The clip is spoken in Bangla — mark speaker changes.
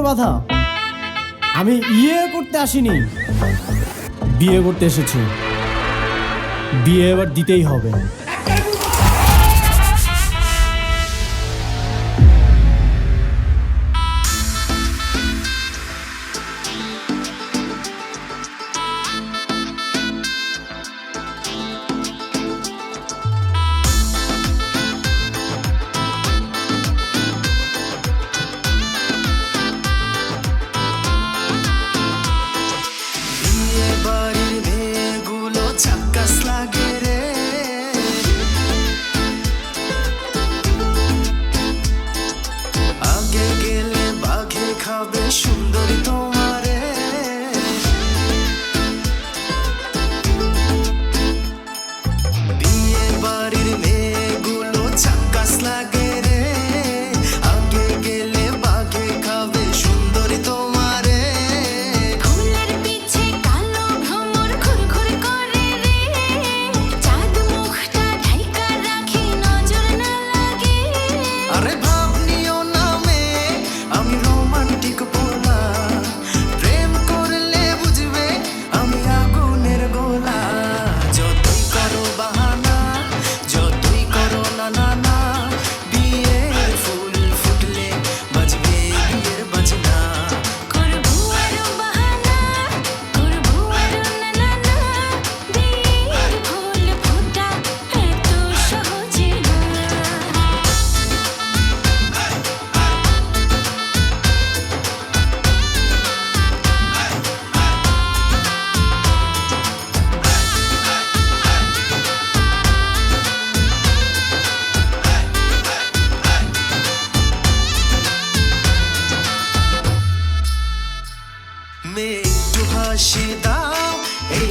Speaker 1: বাধা, আমি ইয়ে করতে আসিনি, বিয়ে করতে এসেছি। বিয়ে এবার দিতেই হবে।
Speaker 2: সুন্দরী তোমারে বিয়ে বাড়ির মেয়েগুলো চাক্কাস লাগে রে, আগে গেলে বাঘে খাবে সুন্দরী তোমারে।
Speaker 3: ফুলের পিছে কালো ভ্রমর ঘুরঘুর করে রে, চাঁদ মুখটা ঢাইকা রাখি নজর না লাগে।
Speaker 2: আরে ভাব নিও না মেয়ে, আমি রোমান্টিক পোলা, প্রেম করলে বুঝবে আমি আগুনের গোলা। যতই করো বাহানা, যতই করো না না না, বিয়ের ফুল ফুটলে বাজবে বিয়ের বাজনা।
Speaker 3: করবো আরো বাহানা, করবো আরো না না না, বিয়ের ফুল ফোটা এত সহজে না।
Speaker 2: মেয়ে একটু হাসি দাও, এই